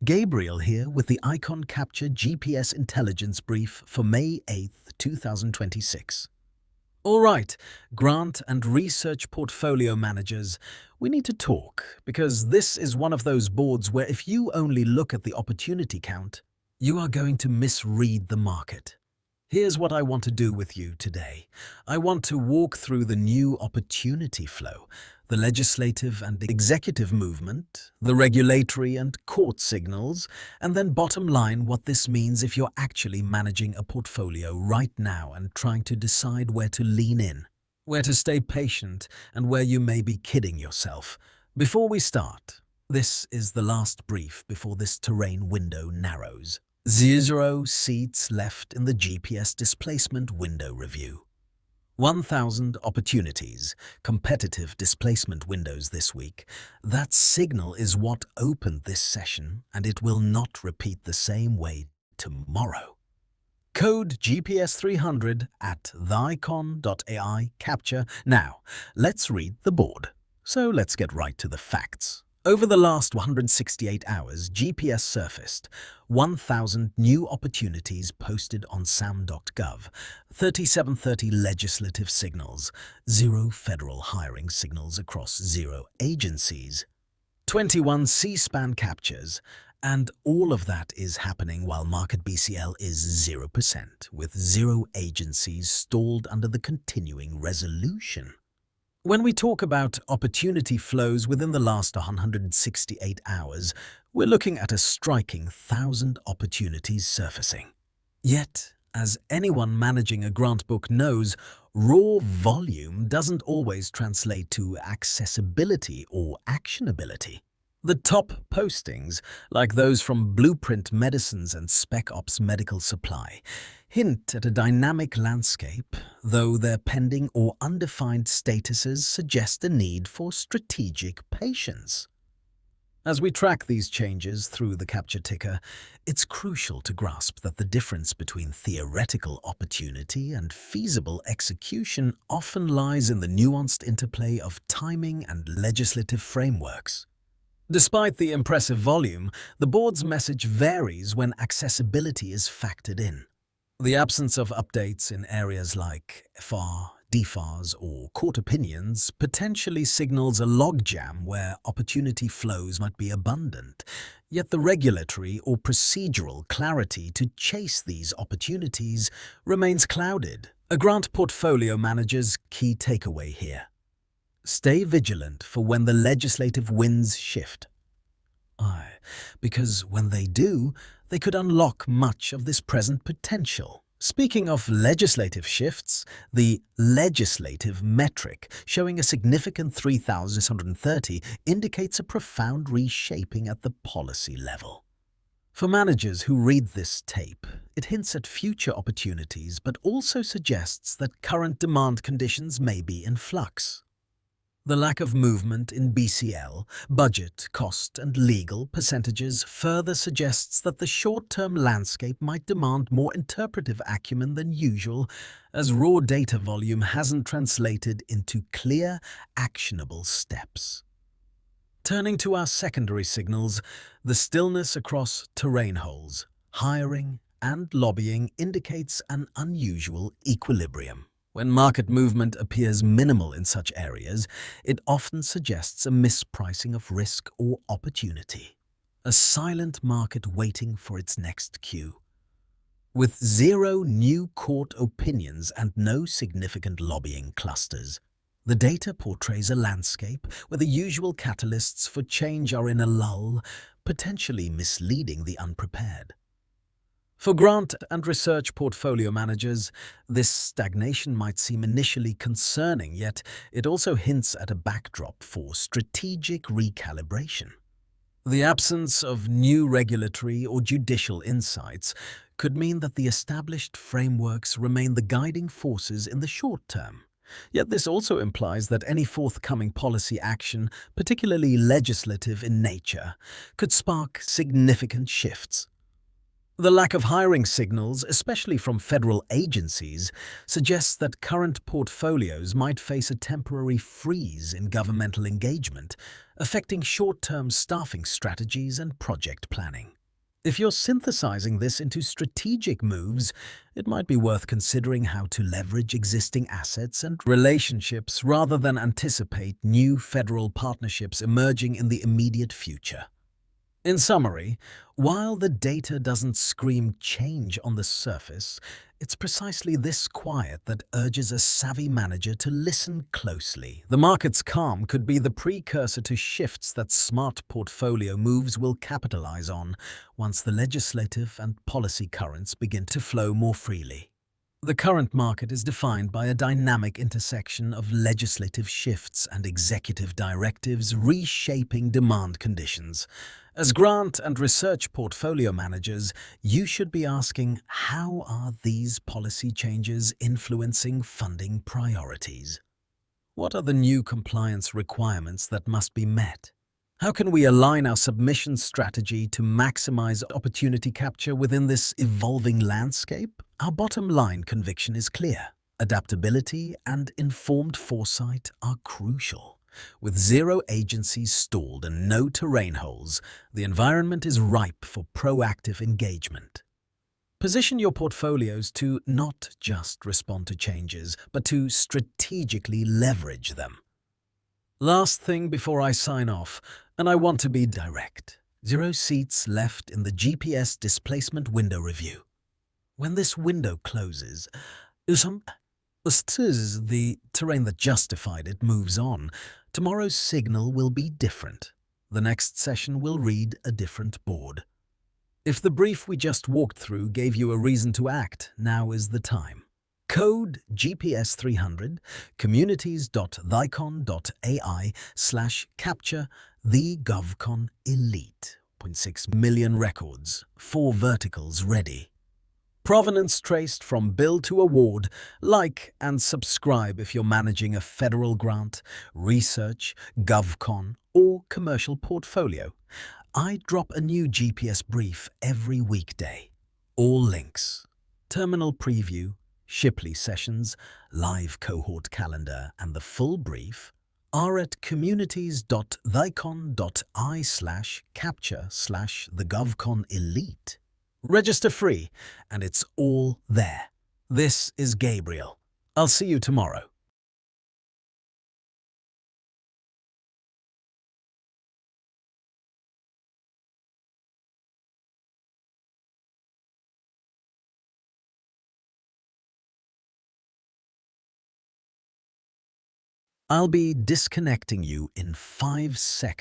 Gabriel here with the Icon Capture GPS Intelligence Brief for May 8th, 2026. All right, grant and research portfolio managers, we need to talk because this is one of those boards where if you only look at the opportunity count, you are going to misread the market. Here's what I want to do with you today. I want to walk through the new opportunity flow, the legislative and executive movement, the regulatory and court signals, and then bottom line what this means if you're actually managing a portfolio right now and trying to decide where to lean in, where to stay patient, and where you may be kidding yourself. Before we start, this is the last brief before this terrain window narrows. 0 seats left in the GPS Displacement Window review. 1,000 opportunities, competitive displacement windows this week. That signal is what opened this session, and it will not repeat the same way tomorrow. Code GPS 300 at the-icon.ai capture. Now, let's read the board. So let's get right to the facts. Over the last 168 hours, GPS surfaced 1,000 new opportunities posted on SAM.gov, 3730 legislative signals, 0 federal hiring signals across 0 agencies, 21 C-SPAN captures, and all of that is happening while market BCL is 0%, with 0 agencies stalled under the continuing resolution. When we talk about opportunity flows within the last 168 hours, we're looking at a striking 1,000 opportunities surfacing. Yet, as anyone managing a grant book knows, raw volume doesn't always translate to accessibility or actionability. The top postings, like those from Blueprint Medicines and Spec Ops Medical Supply, hint at a dynamic landscape, though their pending or undefined statuses suggest a need for strategic patience. As we track these changes through the capture ticker, it's crucial to grasp that the difference between theoretical opportunity and feasible execution often lies in the nuanced interplay of timing and legislative frameworks. Despite the impressive volume, the board's message varies when accessibility is factored in. The absence of updates in areas like FAR, DFARS, or court opinions potentially signals a logjam where opportunity flows might be abundant, yet the regulatory or procedural clarity to chase these opportunities remains clouded. A grant portfolio manager's key takeaway here: stay vigilant for when the legislative winds shift. Because when they do, they could unlock much of this present potential. Speaking of legislative shifts, the legislative metric, showing a significant 3,630, indicates a profound reshaping at the policy level. For managers who read this tape, it hints at future opportunities but also suggests that current demand conditions may be in flux. The lack of movement in BCL, budget, cost, and legal percentages further suggests that the short-term landscape might demand more interpretive acumen than usual, as raw data volume hasn't translated into clear, actionable steps. Turning to our secondary signals, the stillness across terrain holes, hiring, and lobbying indicates an unusual equilibrium. When market movement appears minimal in such areas, it often suggests a mispricing of risk or opportunity, a silent market waiting for its next cue. With 0 new court opinions and no significant lobbying clusters, the data portrays a landscape where the usual catalysts for change are in a lull, potentially misleading the unprepared. For grant and research portfolio managers, this stagnation might seem initially concerning, yet it also hints at a backdrop for strategic recalibration. The absence of new regulatory or judicial insights could mean that the established frameworks remain the guiding forces in the short term. Yet this also implies that any forthcoming policy action, particularly legislative in nature, could spark significant shifts. The lack of hiring signals, especially from federal agencies, suggests that current portfolios might face a temporary freeze in governmental engagement, affecting short-term staffing strategies and project planning. If you're synthesizing this into strategic moves, it might be worth considering how to leverage existing assets and relationships rather than anticipate new federal partnerships emerging in the immediate future. In summary, while the data doesn't scream change on the surface, it's precisely this quiet that urges a savvy manager to listen closely. The market's calm could be the precursor to shifts that smart portfolio moves will capitalize on once the legislative and policy currents begin to flow more freely. The current market is defined by a dynamic intersection of legislative shifts and executive directives reshaping demand conditions. As grant and research portfolio managers, you should be asking, how are these policy changes influencing funding priorities? What are the new compliance requirements that must be met? How can we align our submission strategy to maximize opportunity capture within this evolving landscape? Our bottom line conviction is clear. Adaptability and informed foresight are crucial. With zero agencies stalled and no terrain holes, the environment is ripe for proactive engagement. Position your portfolios to not just respond to changes, but to strategically leverage them. Last thing before I sign off, and I want to be direct. 0 seats left in the GPS Displacement Window review. When this window closes, the terrain that justified it moves on. Tomorrow's signal will be different. The next session will read a different board. If the brief we just walked through gave you a reason to act, now is the time. Code GPS 300 communities.theicon.ai/capture the-govcon-elite. 0.6 million records, 4 verticals ready. Provenance traced from bill to award. Like and subscribe if you're managing a federal grant, research, GovCon, or commercial portfolio. I drop a new GPS brief every weekday. All links, terminal preview, Shipley sessions, live cohort calendar, and the full brief are at communities.theicon.ai/capture/the-govcon-elite. Register free, and it's all there. This is Gabriel. I'll see you tomorrow. I'll be disconnecting you in 5 seconds.